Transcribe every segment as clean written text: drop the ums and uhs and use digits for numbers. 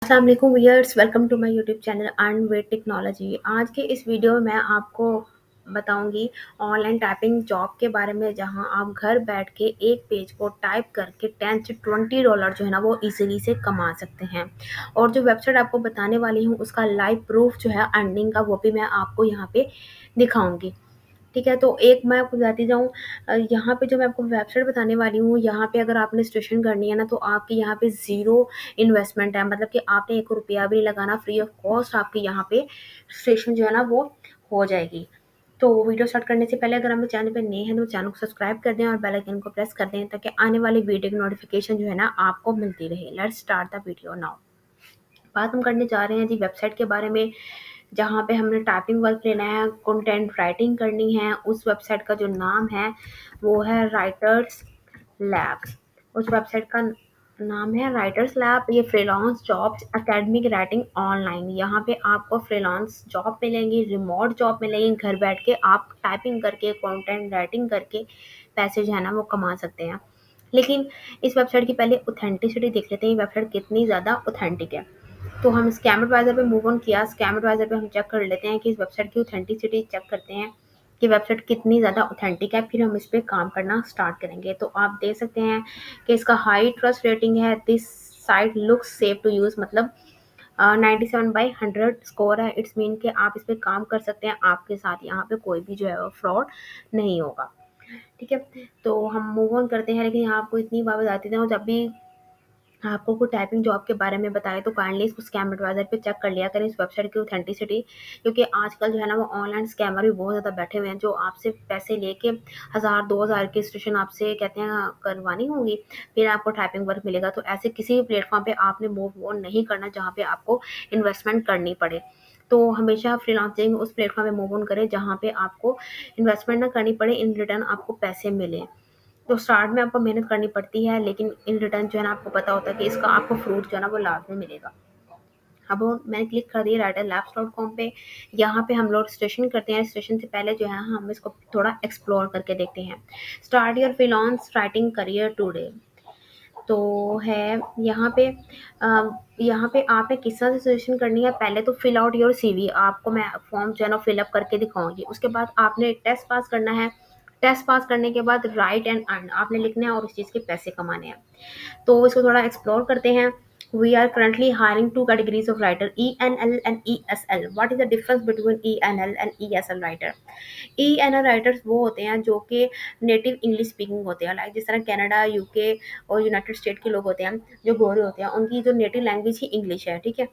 अस्सलाम वालेकुम viewers, welcome to my YouTube channel earn with technology. आज के इस वीडियो में मैं आपको बताऊंगी ऑनलाइन टाइपिंग जॉब के बारे में, जहां आप घर बैठ के एक पेज को टाइप करके 10 से $20 जो है ना वो इजीली से कमा सकते हैं। और जो वेबसाइट आपको बताने वाली हूँ उसका लाइव प्रूफ जो है अर्निंग का, वो भी मैं आपको यहाँ पे दिखाऊंगी। ठीक है, तो एक मैं आपको बताती जाऊँ, यहाँ पे जो मैं आपको वेबसाइट बताने वाली हूँ, यहाँ पे अगर आपने रजिस्ट्रेशन करनी है ना, तो आपकी यहाँ पे ज़ीरो इन्वेस्टमेंट है। मतलब कि आपने 1 रुपया भी नहीं लगाना, फ्री ऑफ कॉस्ट आपकी यहाँ पे रजिस्ट्रेशन जो है ना वो हो जाएगी। तो वीडियो स्टार्ट करने से पहले अगर हम चैनल पे नए हैं तो चैनल को सब्सक्राइब कर दें और बेल आइकन को प्रेस कर दें, ताकि आने वाली वीडियो की नोटिफिकेशन जो है ना आपको मिलती रहे। Let's start the video now. बात हम करने जा रहे हैं जी वेबसाइट के बारे में, जहाँ पे हमने टाइपिंग वर्क लेना है, कंटेंट राइटिंग करनी है। उस वेबसाइट का जो नाम है वो है राइटर्स लैब्स। उस वेबसाइट का नाम है राइटर्स लैब। ये freelance jobs, academic writing online, यहाँ पे आपको फ्रीलांस जॉब मिलेंगी, रिमोट जॉब मिलेंगी। घर बैठ के आप टाइपिंग करके, कंटेंट राइटिंग करके पैसे जो है ना वो कमा सकते हैं। लेकिन इस वेबसाइट की पहले ऑथेंटिसिटी देख लेते हैं, ये वेबसाइट कितनी ज़्यादा ऑथेंटिक है। तो हम स्कैम एडवाइज़र पे मूव ऑन किया। स्कैम एडवाइज़र पे हम चेक कर लेते हैं कि इस वेबसाइट की ऑथेंटिसिटी चेक करते हैं कि वेबसाइट कितनी ज़्यादा ऑथेंटिक है, फिर हम इस पे काम करना स्टार्ट करेंगे। तो आप देख सकते हैं कि इसका हाई ट्रस्ट रेटिंग है। This site looks safe to use, मतलब 97/100 स्कोर है। इट्स मीन कि आप इस पे काम कर सकते हैं, आपके साथ यहाँ पे कोई भी जो है वो फ्रॉड नहीं होगा। ठीक है, तो हम मूव ऑन करते हैं। लेकिन यहाँ आपको इतनी बात बताती हूँ, जब भी आपको कोई टाइपिंग जॉब के बारे में बताए तो काइंडली इसको स्कैम एडवाइज़र पे चेक कर लिया करें, इस वेबसाइट की ऑथेंटिसिटी। क्योंकि आजकल जो है ना वो ऑनलाइन स्कैमर भी बहुत ज़्यादा बैठे हुए हैं, जो आपसे पैसे लेके 1000-2000 की रजिस्ट्रेशन आपसे कहते हैं करवानी होगी, फिर आपको टाइपिंग वर्क मिलेगा। तो ऐसे किसी भी प्लेटफॉर्म पे आपने मूव ऑन नहीं करना जहाँ पे आपको इन्वेस्टमेंट करनी पड़े। तो हमेशा फ्रीलांसिंग उस प्लेटफॉर्म पे मूव ऑन करें जहाँ पे आपको इन्वेस्टमेंट ना करनी पड़े, इन रिटर्न आपको पैसे मिले। तो स्टार्ट में आपको मेहनत करनी पड़ती है, लेकिन इन रिटर्न जो है ना आपको पता होता है कि इसका आपको फ्रूट जो है ना वो लाजमी मिलेगा। अब मैंने क्लिक कर दिया writerlabs.com पे। यहाँ पे हम लोग रजिस्ट्रेशन करते हैं। रजिस्ट्रेशन से पहले जो है हम इसको थोड़ा एक्सप्लोर करके देखते हैं। Start your freelance writing career today, तो है यहाँ पे। यहाँ पे आपने किस तरह से रजिस्ट्रेशन करनी है, पहले तो फिल आउट योर सीवी, आपको मैं फॉर्म जो है ना फिलअप करके दिखाऊंगी। उसके बाद आपने टेस्ट पास करना है। टेस्ट पास करने के बाद राइट एंड अर्न आपने लिखना है और उस चीज़ के पैसे कमाने हैं। तो इसको थोड़ा एक्सप्लोर करते हैं। We are currently hiring two categories of writer, ENL and ESL। What is the difference between ENL and ESL writer? ENL writers वो होते हैं जो कि नेटिव इंग्लिश स्पीकिंग होते हैं, लाइक जिस तरह कनाडा, यूके और यूनाइटेड स्टेट के लोग होते हैं जो गोरे होते हैं, उनकी जो नेटिव लैंग्वेज ही इंग्लिश है। ठीक है।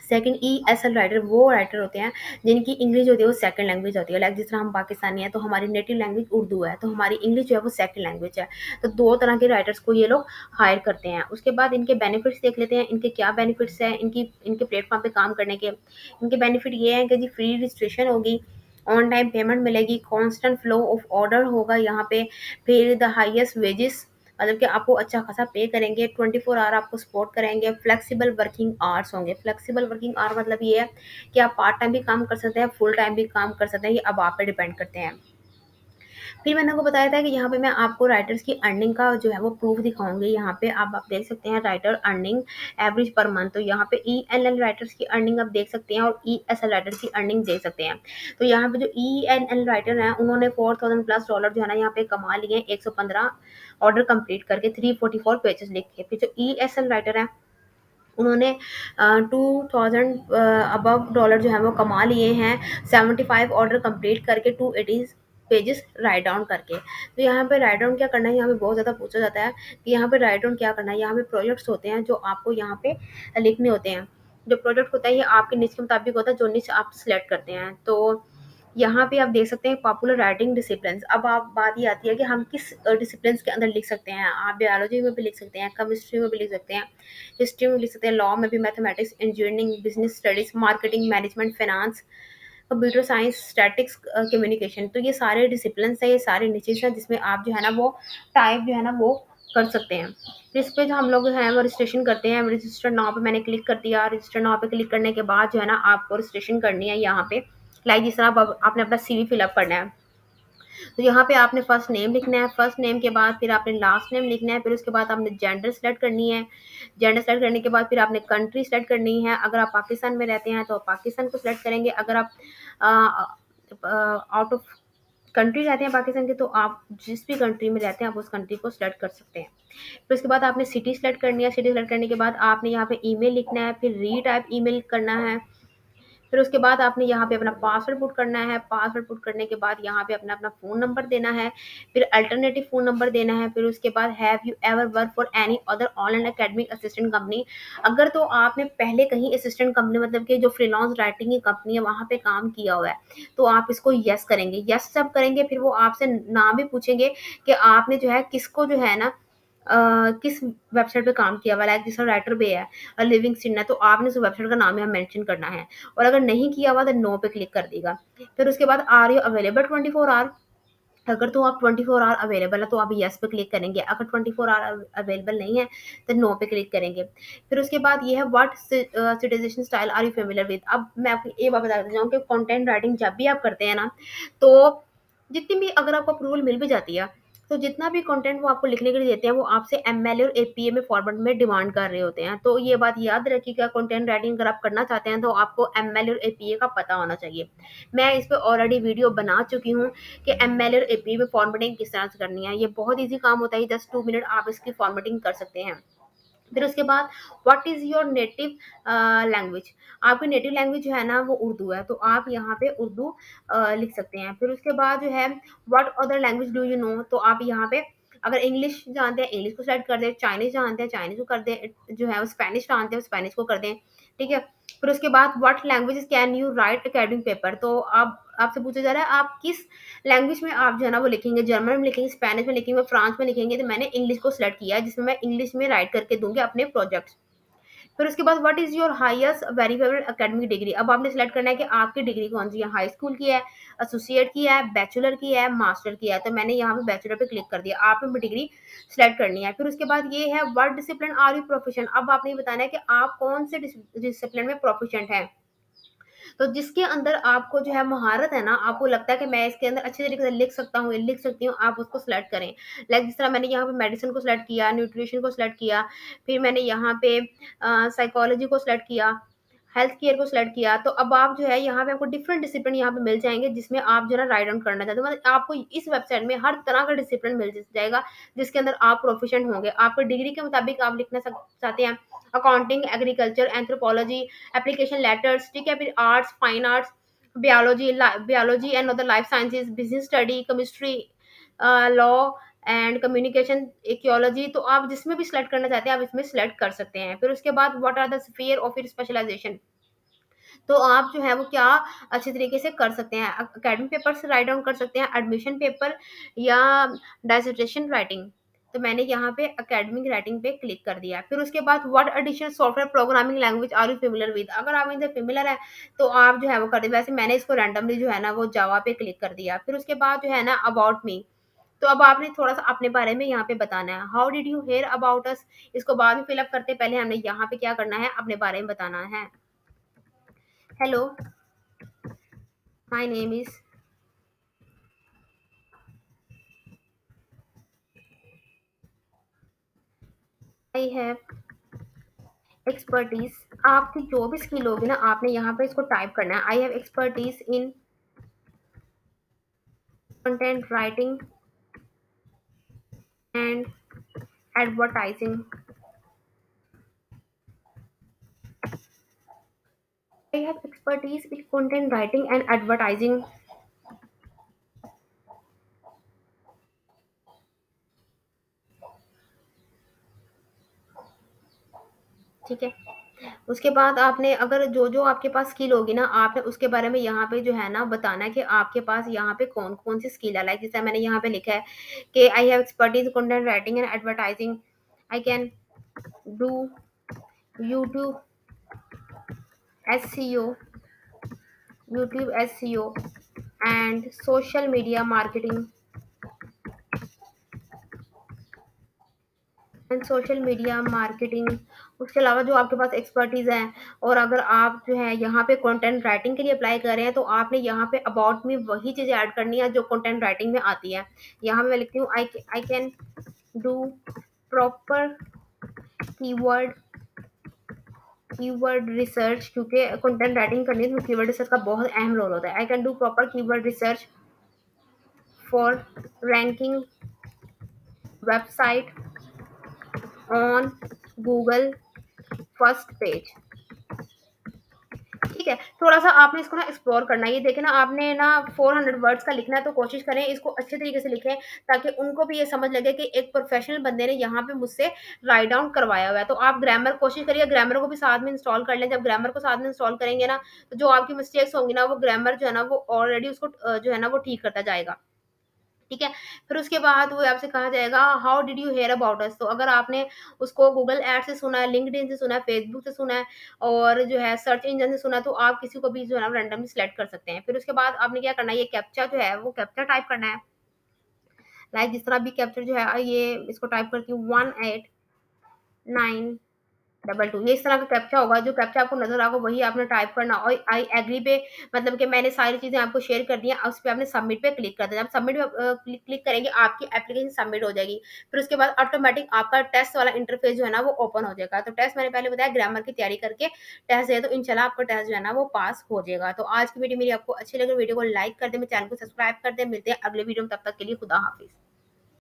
सेकंड ESL राइटर वो राइटर होते हैं जिनकी इंग्लिश होती है वो सेकंड लैंग्वेज होती है, लाइक जिस तरह हम पाकिस्तानी हैं तो हमारी नेटिव लैंग्वेज उर्दू है, तो हमारी इंग्लिश जो है वो सेकंड लैंग्वेज है। तो दो तरह के राइटर्स को ये लोग हायर करते हैं। उसके बाद इनके बेनिफिट्स देख लेते हैं, इनके क्या बेनिफिट्स हैं इनके प्लेटफॉर्म पे काम करने के। इनके बेनिफिट ये हैं कि जी फ्री रजिस्ट्रेशन होगी, ऑन टाइम पेमेंट मिलेगी, कांस्टेंट फ्लो ऑफ ऑर्डर होगा यहाँ पे, फिर द हाईएस्ट वेजेस, मतलब कि आपको अच्छा खासा पे करेंगे, 24 आवर आपको सपोर्ट करेंगे, फ्लेक्सिबल वर्किंग आवर्स होंगे। फ्लेक्सिबल वर्किंग आवर मतलब ये है कि आप पार्ट टाइम भी काम कर सकते हैं, फुल टाइम भी काम कर सकते हैं, ये अब आप पे डिपेंड करते हैं। फिर मैंने आपको बताया था कि यहाँ पे मैं आपको राइटर्स की अर्निंग का जो है वो प्रूफ दिखाऊंगी। यहाँ पे आप देख सकते हैं writer earning average per month. तो यहाँ पे ENL राइटर्स की अर्निंग आप देख सकते हैं और ESL राइटर्स की अर्निंग देख सकते हैं। तो यहाँ पे जो ENL राइटर हैं उन्होंने $4000+ जो है ना यहाँ पे कमा लिए हैं, 115 ऑर्डर कंप्लीट करके, 344 पेजेस लिख के। फिर जो ESL राइटर है उन्होंने 2000 अबव डॉलर जो है वो कमा लिए हैं, 75 ऑर्डर कंप्लीट करके, 280 पेजेस राइट डाउन करके। तो यहाँ पे राइट डाउन क्या करना है, यहाँ पे बहुत ज़्यादा पूछा जाता है कि यहाँ पे राइट डाउन क्या करना है। यहाँ पे प्रोजेक्ट्स होते हैं जो आपको यहाँ पे लिखने होते हैं। जो प्रोजेक्ट होता है ये आपके निच के मुताबिक होता है, जो निच आप सिलेक्ट करते हैं। तो यहाँ पे आप देख सकते हैं पॉपुलर राइटिंग डिसिप्लिन। अब आप बात ये आती है कि हम किस डिसिप्लिन के अंदर लिख सकते हैं। आप बायोलॉजी में भी लिख सकते हैं, केमिस्ट्री में भी लिख सकते हैं, हिस्ट्री में लिख सकते हैं, लॉ में भी, mathematics, engineering, business studies, marketing, management, finance, computer science, statics, communication. तो ये सारे डिसिप्लिन है, ये सारे निचेस हैं जिसमें आप जो है ना वो टाइप जो है ना वो कर सकते हैं। तो इस पे जो हम लोग हैं वो रजिस्ट्रेशन करते हैं। रजिस्टर नाउ पे मैंने क्लिक कर दिया। रजिस्टर नाउ पे क्लिक करने के बाद जो है ना आपको रजिस्ट्रेशन करनी है यहाँ पे, लाइक जिस तरह आपने अपना CV फिलअप करना है। तो यहाँ पे आपने फर्स्ट नेम लिखना है, फर्स्ट नेम के बाद फिर आपने लास्ट नेम लिखना है, फिर उसके बाद आपने जेंडर सेलेक्ट करनी है, जेंडर सेलेक्ट करने के बाद फिर आपने कंट्री सेलेक्ट करनी है। अगर आप पाकिस्तान में रहते हैं तो आप पाकिस्तान को सिलेक्ट करेंगे, अगर आप आउट ऑफ कंट्री रहते हैं पाकिस्तान के तो आप जिस भी कंट्री में रहते हैं आप उस कंट्री को सिलेक्ट कर सकते हैं। फिर उसके बाद आपने सिटी सेलेक्ट करनी है, सिटी सेलेक्ट करने के बाद आपने यहाँ पे ईमेल लिखना है, फिर रीटाइप ईमेल करना है। फिर उसके बाद आपने यहाँ पे अपना पासवर्ड पुट करना है, पासवर्ड पुट करने के बाद यहाँ पे अपना अपना फ़ोन नंबर देना है, फिर अल्टरनेटिव फ़ोन नंबर देना है। फिर उसके बाद have you ever work for any other online academic assistant company, अगर तो आपने पहले कहीं असिस्टेंट कंपनी मतलब कि जो फ्रीलांस राइटिंग की कंपनी है वहाँ पे काम किया हुआ है तो आप इसको यस करेंगे। यस जब करेंगे फिर वो आपसे नाम भी पूछेंगे कि आपने जो है किसको जो है ना किस वेबसाइट पे काम किया हुआ है, लाइक जिस राइटर पे है और लिविंग सीन है तो आपने उस वेबसाइट का नाम यहाँ मेंशन करना है, और अगर नहीं किया हुआ तो नो पे क्लिक कर देगा। फिर उसके बाद आर यू अवेलेबल 24 आवर, अगर तो आप 24 आवर अवेलेबल है तो आप यस पे क्लिक करेंगे, अगर 24 आवर अवेलेबल नहीं है तो नो पे क्लिक करेंगे। फिर उसके बाद ये है what citizen style are you familiar with. अब मैं आपको ये बात बता देती हूँ कि कंटेंट राइटिंग जब भी आप करते हैं ना तो जितनी भी अगर आपको अप्रूवल मिल भी जाती है तो जितना भी कंटेंट वो आपको लिखने के लिए देते हैं वो आपसे एमएल और एपीए में फॉर्मेट में डिमांड कर रहे होते हैं। तो ये बात याद रखिएगा, कंटेंट राइटिंग अगर आप करना चाहते हैं तो आपको एमएल और एपीए का पता होना चाहिए। मैं इस पे ऑलरेडी वीडियो बना चुकी हूँ कि एमएल और एपीए में फॉर्मेटिंग किस तरह से करनी है। ये बहुत ईजी काम होता है, जस्ट 2 मिनट आप इसकी फॉर्मेटिंग कर सकते हैं। फिर उसके बाद what is your native language, आपकी नेटिव लैंग्वेज जो है ना वो उर्दू है तो आप यहाँ पे उर्दू लिख सकते हैं। फिर उसके बाद जो है what other language do you know, तो आप यहाँ पे अगर इंग्लिश जानते हैं इंग्लिश को सेलेक्ट कर दें, चाइनीज जानते हैं चाइनीज को कर दें, जो है वो स्पेनिश जानते हैं स्पेनिश को कर दें, ठीक है। फिर उसके बाद what language can you right academic paper, तो आप आपसे पूछा जा रहा है आप किस लैंग्वेज में आप जो है ना वो लिखेंगे, जर्मन में लिखेंगे, स्पेनिश में लिखेंगे, फ्रांस में लिखेंगे, तो मैंने इंग्लिश को सिलेक्ट किया है जिसमें मैं इंग्लिश में राइट करके दूंगी अपने प्रोजेक्ट्स। फिर उसके बाद what is your highest verified academic degree, अब आपने सेलेक्ट करना है कि आपकी डिग्री कौन सी है, हाई स्कूल की है, एसोसिएट की है, बैचलर की है, मास्टर की है, तो मैंने यहाँ पे बैचलर पे क्लिक कर दिया। आपने डिग्री सेलेक्ट करनी है। फिर उसके बाद ये है what discipline are you profession, अब आपने ये बताना है कि आप कौन से डिसिप्लिन में प्रोफिशिएंट हैं, तो जिसके अंदर आपको जो है महारत है ना, आपको लगता है कि मैं इसके अंदर अच्छे तरीके से लिख सकता हूँ, लिख सकती हूँ, आप उसको सेलेक्ट करें। लाइक जिस तरह मैंने यहाँ पे मेडिसिन को सिलेक्ट किया, न्यूट्रिशन को सिलेक्ट किया, फिर मैंने यहाँ पे साइकोलॉजी को सिलेक्ट किया, हेल्थ केयर को सिलेक्ट किया, तो अब आप जो है यहाँ पे आपको डिफरेंट डिसिप्लिन यहाँ पे मिल जाएंगे जिसमें आप जो है ना राइट डाउन करना चाहते हो, मतलब आपको इस वेबसाइट में हर तरह का डिसिप्लिन मिल जाएगा जिसके अंदर आप प्रोफिशिएंट होंगे। आपको डिग्री के मुताबिक आप लिखना चाहते हैं accounting, agriculture, anthropology, application letters, ठीक है, फिर arts, fine arts, biology, biology and other life sciences, business study, chemistry, law and communication, ecology, तो आप जिसमें भी सिलेक्ट करना चाहते हैं आप इसमें सिलेक्ट कर सकते हैं। फिर उसके बाद what are the sphere of your specialization, तो आप जो है वो क्या अच्छे तरीके से कर सकते हैं, एकेडमिक पेपर से राइट डाउन कर सकते हैं, एडमिशन पेपर या डिसर्टेशन राइटिंग, तो मैंने यहाँ पे एकेडमिक राइटिंग पे क्लिक कर दिया। फिर उसके बाद what additional software programming language are you familiar with, अगर आप इनसे फेमिलियर है तो आप जो है वो कर दे, वैसे मैंने इसको रैंडमली जो है ना वो जावा पे क्लिक कर दिया। फिर उसके बाद जो है ना अबाउट मी, तो अब आपने थोड़ा सा अपने बारे में यहाँ पे बताना है, how did you hear about us, इसको बाद में फिलअप करते पहले हमने यहाँ पे क्या करना है अपने बारे में बताना है। Hello, my name is, I have expertise, आपकी जो भी स्किल होगी ना आपने यहाँ पे इसको टाइप करना है, I have expertise in content writing and advertising, I have expertise in content writing and advertising, ठीक है। उसके बाद आपने अगर जो जो आपके पास स्किल होगी ना आपने उसके बारे में यहाँ पे जो है ना बताना है कि आपके पास यहाँ पे कौन कौन सी स्किल है, लाइक जैसे मैंने यहाँ पे लिखा है कि I have expertise content writing and advertising, I can do YouTube SEO, YouTube SEO and social media marketing and social media marketing उसके अलावा जो आपके पास एक्सपर्टीज़ है, और अगर आप जो है यहाँ पे कंटेंट राइटिंग के लिए अप्लाई कर रहे हैं, तो आपने यहाँ पे अबाउट में वही चीज़ें ऐड करनी है जो कंटेंट राइटिंग में आती है। यहाँ पे मैं लिखती हूँ I can do proper keyword keyword research, क्योंकि कंटेंट राइटिंग करनी है तो कीवर्ड रिसर्च का बहुत अहम रोल होता है। I can do proper keyword research for ranking website on Google first page. ठीक है, थोड़ा-सा आपने इसको ना एक्सप्लोर करना है। ये देखिए ना, आपने ना 400 वर्ड्स का लिखना है, तो कोशिश करें इसको अच्छे तरीके से लिखें, ताकि उनको भी ये समझ लगे कि एक प्रोफेशनल बंदे ने यहाँ पे मुझसे राइट डाउन करवाया हुआ है। तो आप ग्रामर कोशिश करिए, ग्रामर को भी साथ में इंस्टॉल कर लें। जब ग्रामर को साथ में इंस्टॉल करेंगे ना, तो जो आपकी मिस्टेक्स होंगी ना, वो ग्रामर जो है ना, वो ऑलरेडी उसको जो है ना, वो ठीक करता जाएगा। ठीक है, फिर उसके बाद वो आपसे कहा जाएगा how did you hear about us. तो अगर आपने उसको गूगल एड से सुना है, लिंक्डइन से सुना है, फेसबुक से सुना है, और जो है सर्च इंजन से सुना है, तो आप किसी को भी जो है ना रैंडमली सिलेक्ट कर सकते हैं। फिर उसके बाद आपने क्या करना है, ये कैप्चा जो है वो कैप्चा टाइप करना है। लाइक जिस तरह भी कैप्चर जो है, ये इसको टाइप करती हूँ 1892, ये इस तरह का कैप्चा होगा। जो कैप्चा आपको नजर आएगा वही आपने टाइप करना, और आई एग्री पे, मतलब कि मैंने सारी चीजें आपको शेयर कर दी हैं, उस पे आपने सबमिट पे क्लिक कर देना। जब सबमिट पे क्लिक करेंगे, आपकी एप्लीकेशन सबमिट हो जाएगी। फिर उसके बाद ऑटोमेटिक आपका टेस्ट वाला इंटरफेस जो है ना, वो ओपन हो जाएगा। तो टेस्ट मैंने पहले बताया, ग्रामर की तैयारी करके टेस्ट दे, तो इंशाल्लाह आपका टेस्ट जो है ना, वो पास हो जाएगा। तो आज की वीडियो मेरी आपको अच्छी लगे, वीडियो को लाइक कर दे, मेरे चैनल को सब्सक्राइब कर दे। मिलते हैं अगले वीडियो में, तब तक के लिए खुदा हाफिज।